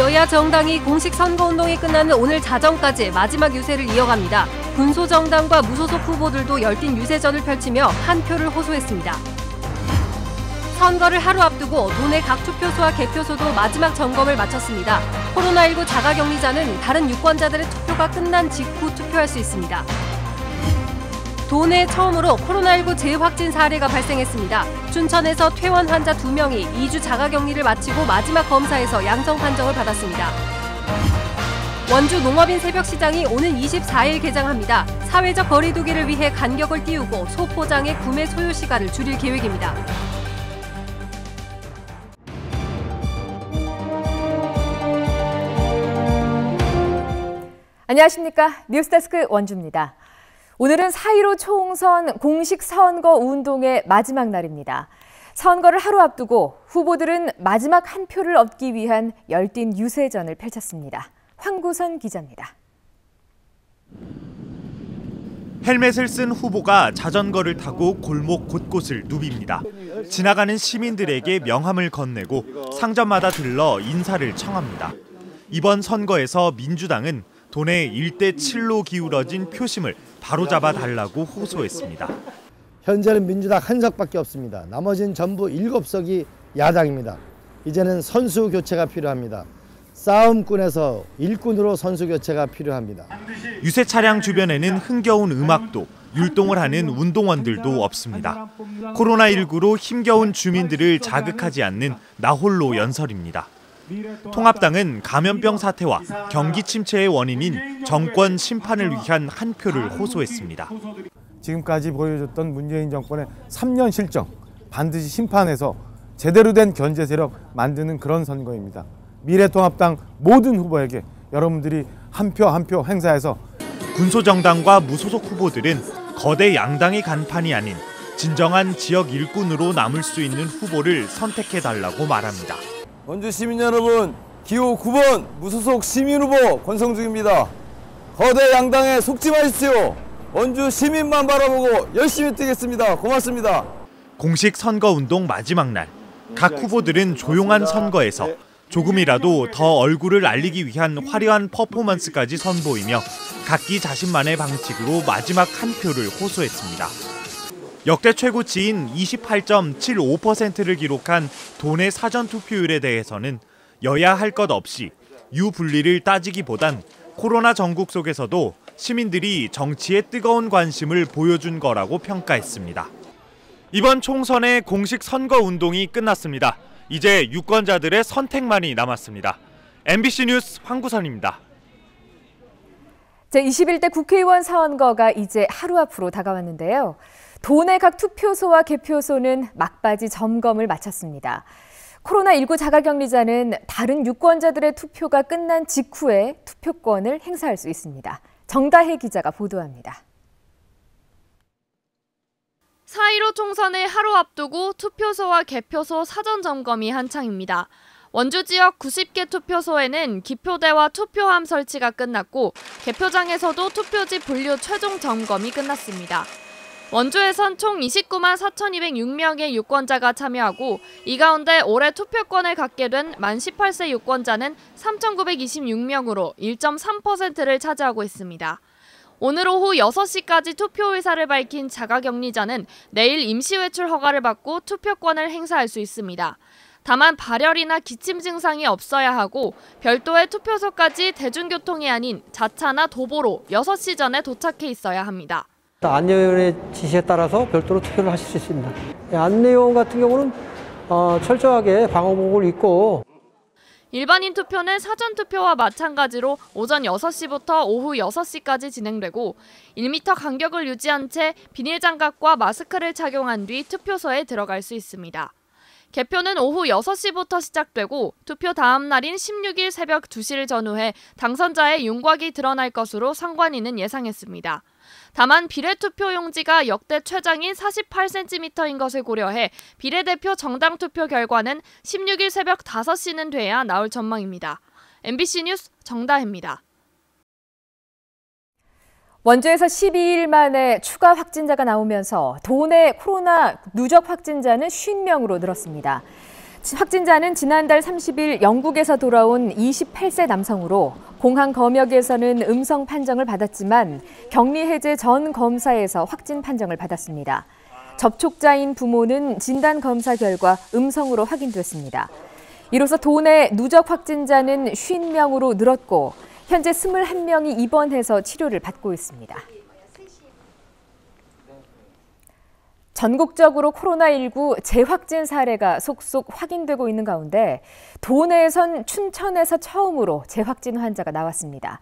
여야 정당이 공식 선거운동이 끝나는 오늘 자정까지 마지막 유세를 이어갑니다. 군소정당과 무소속 후보들도 열띤 유세전을 펼치며 한 표를 호소했습니다. 선거를 하루 앞두고 도내 각 투표소와 개표소도 마지막 점검을 마쳤습니다. 코로나19 자가격리자는 다른 유권자들의 투표가 끝난 직후 투표할 수 있습니다. 도내 처음으로 코로나19 재확진 사례가 발생했습니다. 춘천에서 퇴원 환자 2명이 2주 자가격리를 마치고 마지막 검사에서 양성 판정을 받았습니다. 원주 농업인 새벽시장이 오는 24일 개장합니다. 사회적 거리 두기를 위해 간격을 띄우고 소포장의 구매 소요 시간을 줄일 계획입니다. 안녕하십니까. 뉴스데스크 원주입니다. 오늘은 4.15 총선 공식 선거 운동의 마지막 날입니다. 선거를 하루 앞두고 후보들은 마지막 한 표를 얻기 위한 열띤 유세전을 펼쳤습니다. 황구선 기자입니다. 헬멧을 쓴 후보가 자전거를 타고 골목 곳곳을 누빕니다. 지나가는 시민들에게 명함을 건네고 상점마다 들러 인사를 청합니다. 이번 선거에서 민주당은 도내 1대7로 기울어진 표심을 바로잡아 달라고 호소했습니다. 현재는 민주당 한 석밖에 없습니다. 나머지는 전부 7석이 야당입니다. 이제는 선수 교체가 필요합니다. 싸움꾼에서 일꾼으로 선수 교체가 필요합니다. 유세 차량 주변에는 흥겨운 음악도, 율동을 하는 운동원들도 없습니다. 코로나19로 힘겨운 주민들을 자극하지 않는 나홀로 연설입니다. 통합당은 감염병 사태와 경기 침체의 원인인 정권 심판을 위한 한 표를 호소했습니다. 지금까지 보여줬던 문재인 정권의 3년 실정 반드시 심판해서 제대로 된 견제 세력 만드는 그런 선거입니다. 미래통합당 모든 후보에게 여러분들이 한 표 한 표 행사해서 군소정당과 무소속 후보들은 거대 양당의 간판이 아닌 진정한 지역 일꾼으로 남을 수 있는 후보를 선택해달라고 말합니다. 원주 시민 여러분, 기호 9번 무소속 시민후보 권성중입니다. 거대 양당에 속지 마십시오. 원주 시민만 바라보고 열심히 뛰겠습니다. 고맙습니다. 공식 선거운동 마지막 날, 각 후보들은 조용한 선거에서 조금이라도 더 얼굴을 알리기 위한 화려한 퍼포먼스까지 선보이며 각기 자신만의 방식으로 마지막 한 표를 호소했습니다. 역대 최고치인 28.75%를 기록한 도내 사전투표율에 대해서는 여야 할 것 없이 유불리를 따지기보단 코로나 전국 속에서도 시민들이 정치에 뜨거운 관심을 보여준 거라고 평가했습니다. 이번 총선의 공식 선거운동이 끝났습니다. 이제 유권자들의 선택만이 남았습니다. MBC 뉴스 황구선입니다. 제21대 국회의원 선거가 이제 하루 앞으로 다가왔는데요. 도내 각 투표소와 개표소는 막바지 점검을 마쳤습니다. 코로나19 자가격리자는 다른 유권자들의 투표가 끝난 직후에 투표권을 행사할 수 있습니다. 정다혜 기자가 보도합니다. 4.15 총선을 하루 앞두고 투표소와 개표소 사전 점검이 한창입니다. 원주 지역 90개 투표소에는 기표대와 투표함 설치가 끝났고 개표장에서도 투표지 분류 최종 점검이 끝났습니다. 원주에선 총 29만 4,206명의 유권자가 참여하고 이 가운데 올해 투표권을 갖게 된 만 18세 유권자는 3,926명으로 1.3%를 차지하고 있습니다. 오늘 오후 6시까지 투표 의사를 밝힌 자가격리자는 내일 임시외출 허가를 받고 투표권을 행사할 수 있습니다. 다만 발열이나 기침 증상이 없어야 하고 별도의 투표소까지 대중교통이 아닌 자차나 도보로 6시 전에 도착해 있어야 합니다. 안내위원의 지시에 따라서 별도로 투표를 하실 수 있습니다. 안내위원 같은 경우는 철저하게 방호복을 입고 일반인 투표는 사전투표와 마찬가지로 오전 6시부터 오후 6시까지 진행되고 1m 간격을 유지한 채 비닐장갑과 마스크를 착용한 뒤 투표소에 들어갈 수 있습니다. 개표는 오후 6시부터 시작되고 투표 다음 날인 16일 새벽 2시를 전후해 당선자의 윤곽이 드러날 것으로 선관위는 예상했습니다. 다만 비례투표용지가 역대 최장인 48cm인 것을 고려해 비례대표 정당 투표 결과는 16일 새벽 5시는 돼야 나올 전망입니다. MBC 뉴스 정다혜입니다. 원주에서 12일 만에 추가 확진자가 나오면서 도내 코로나 누적 확진자는 50명으로 늘었습니다. 확진자는 지난달 30일 영국에서 돌아온 28세 남성으로 공항 검역에서는 음성 판정을 받았지만 격리 해제 전 검사에서 확진 판정을 받았습니다. 접촉자인 부모는 진단 검사 결과 음성으로 확인됐습니다. 이로써 도내 누적 확진자는 50명으로 늘었고 현재 21명이 입원해서 치료를 받고 있습니다. 전국적으로 코로나19 재확진 사례가 속속 확인되고 있는 가운데 도내에선 춘천에서 처음으로 재확진 환자가 나왔습니다.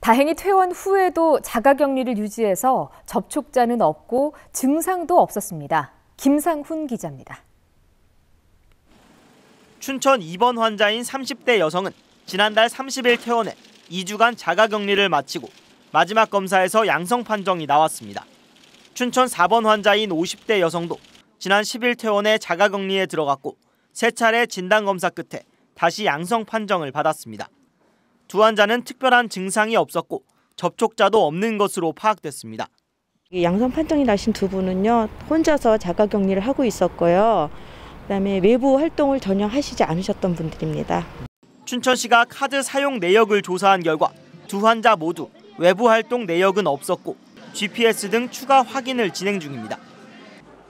다행히 퇴원 후에도 자가격리를 유지해서 접촉자는 없고 증상도 없었습니다. 김상훈 기자입니다. 춘천 입원 환자인 30대 여성은 지난달 30일 퇴원해 2주간 자가격리를 마치고 마지막 검사에서 양성 판정이 나왔습니다. 춘천 4번 환자인 50대 여성도 지난 10일 퇴원해 자가격리에 들어갔고 3차례 진단검사 끝에 다시 양성 판정을 받았습니다. 두 환자는 특별한 증상이 없었고 접촉자도 없는 것으로 파악됐습니다. 양성 판정이 나신 두 분은요, 혼자서 자가격리를 하고 있었고요. 그다음에 외부 활동을 전혀 하시지 않으셨던 분들입니다. 춘천시가 카드 사용 내역을 조사한 결과 두 환자 모두 외부 활동 내역은 없었고 GPS 등 추가 확인을 진행 중입니다.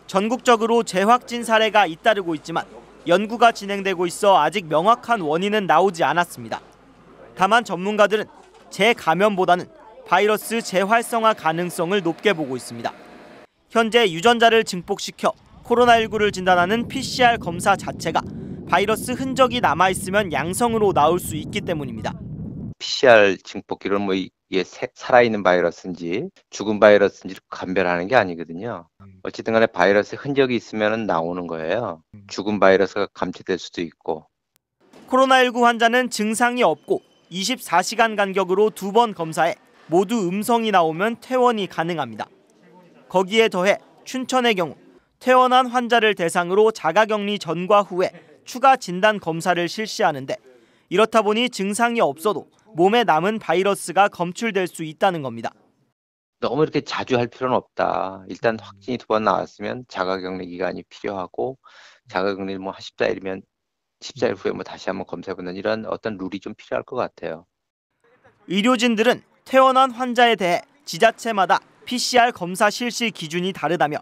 전국적으로 재확진 사례가 잇따르고 있지만 연구가 진행되고 있어 아직 명확한 원인은 나오지 않았습니다. 다만 전문가들은 재감염보다는 바이러스 재활성화 가능성을 높게 보고 있습니다. 현재 유전자를 증폭시켜 코로나19를 진단하는 PCR 검사 자체가 바이러스 흔적이 남아있으면 양성으로 나올 수 있기 때문입니다. PCR 증폭기를 이게 살아있는 바이러스인지 죽은 바이러스인지 감별하는 게 아니거든요. 어쨌든 간에 바이러스 흔적이 있으면 나오는 거예요. 죽은 바이러스가 감지될 수도 있고. 코로나19 환자는 증상이 없고 24시간 간격으로 2번 검사해 모두 음성이 나오면 퇴원이 가능합니다. 거기에 더해 춘천의 경우 퇴원한 환자를 대상으로 자가격리 전과 후에 추가 진단 검사를 실시하는데 이렇다 보니 증상이 없어도 몸에 남은 바이러스가 검출될 수 있다는 겁니다. 너무 이렇게 자주 할 필요는 없다. 일단 확진이 2번 나왔으면 자가격리 기간이 필요하고 자가격리를 한 14일이면 14일 후에 다시 한번 검사해보는 이런 어떤 룰이 좀 필요할 것 같아요. 의료진들은 퇴원한 환자에 대해 지자체마다 PCR 검사 실시 기준이 다르다며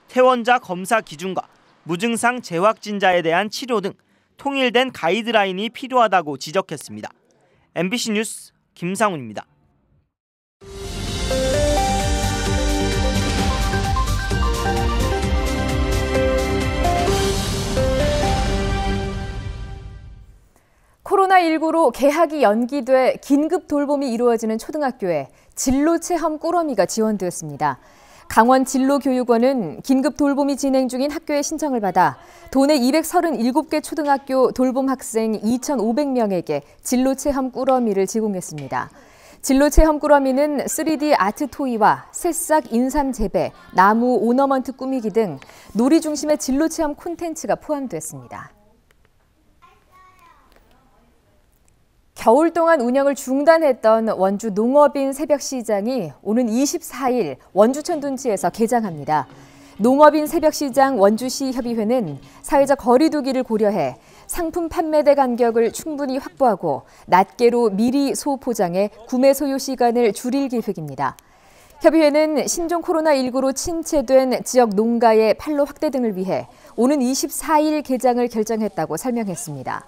퇴원자 검사 기준과 무증상 재확진자에 대한 치료 등 통일된 가이드라인이 필요하다고 지적했습니다. MBC 뉴스 김상훈입니다. 코로나19로 개학이 연기돼 긴급 돌봄이 이루어지는 초등학교에 진로체험 꾸러미가 지원되었습니다. 강원진로교육원은 긴급 돌봄이 진행 중인 학교의 신청을 받아 도내 237개 초등학교 돌봄 학생 2,500명에게 진로체험 꾸러미를 제공했습니다. 진로체험 꾸러미는 3D 아트 토이와 새싹 인삼 재배, 나무 오너먼트 꾸미기 등 놀이 중심의 진로체험 콘텐츠가 포함됐습니다. 겨울 동안 운영을 중단했던 원주 농업인 새벽시장이 오는 24일 원주천 둔치에서 개장합니다. 농업인 새벽시장 원주시 협의회는 사회적 거리 두기를 고려해 상품 판매대 간격을 충분히 확보하고 낱개로 미리 소포장해 구매 소요 시간을 줄일 계획입니다. 협의회는 신종 코로나19로 침체된 지역 농가의 판로 확대 등을 위해 오는 24일 개장을 결정했다고 설명했습니다.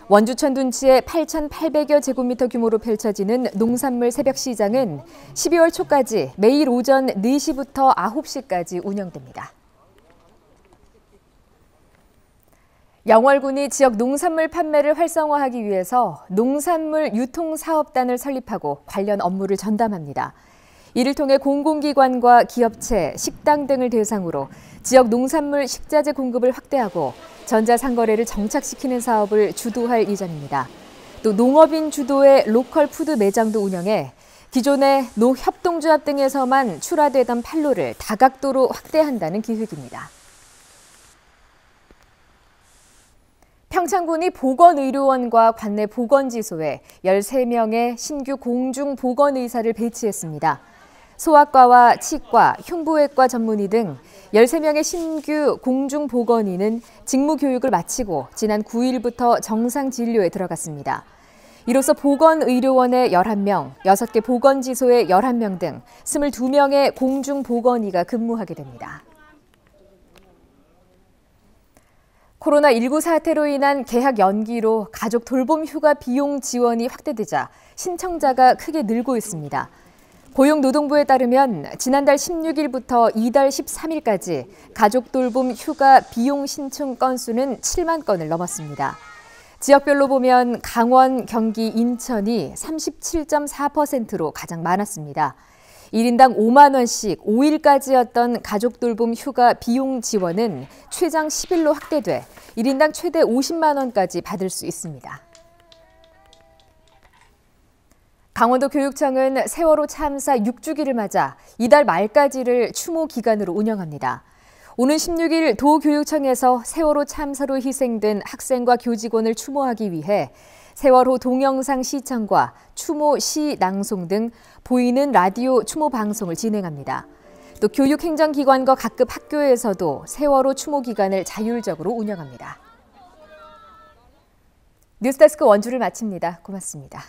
원주천 둔치의 8,800여 제곱미터 규모로 펼쳐지는 농산물 새벽시장은 12월 초까지 매일 오전 4시부터 9시까지 운영됩니다. 영월군이 지역 농산물 판매를 활성화하기 위해서 농산물 유통사업단을 설립하고 관련 업무를 전담합니다. 이를 통해 공공기관과 기업체, 식당 등을 대상으로 지역 농산물 식자재 공급을 확대하고 전자상거래를 정착시키는 사업을 주도할 예정입니다. 또 농업인 주도의 로컬 푸드 매장도 운영해 기존의 협동조합 등에서만 출하되던 판로를 다각도로 확대한다는 계획입니다. 평창군이 보건의료원과 관내 보건지소에 13명의 신규 공중보건의사를 배치했습니다. 소아과와 치과, 흉부외과 전문의 등 13명의 신규 공중보건의는 직무교육을 마치고 지난 9일부터 정상 진료에 들어갔습니다. 이로써 보건의료원의 11명, 6개 보건지소의 11명 등 22명의 공중보건의가 근무하게 됩니다. 코로나19 사태로 인한 개학 연기로 가족 돌봄 휴가 비용 지원이 확대되자 신청자가 크게 늘고 있습니다. 고용노동부에 따르면 지난달 16일부터 이달 13일까지 가족 돌봄 휴가 비용 신청 건수는 7만 건을 넘었습니다. 지역별로 보면 강원, 경기, 인천이 37.4%로 가장 많았습니다. 1인당 5만 원씩 5일까지였던 가족 돌봄 휴가 비용 지원은 최장 10일로 확대돼 1인당 최대 50만 원까지 받을 수 있습니다. 강원도 교육청은 세월호 참사 6주기를 맞아 이달 말까지를 추모 기간으로 운영합니다. 오는 16일 도교육청에서 세월호 참사로 희생된 학생과 교직원을 추모하기 위해 세월호 동영상 시청과 추모 시 낭송 등 보이는 라디오 추모 방송을 진행합니다. 또 교육행정기관과 각급 학교에서도 세월호 추모 기간을 자율적으로 운영합니다. 뉴스데스크 원주를 마칩니다. 고맙습니다.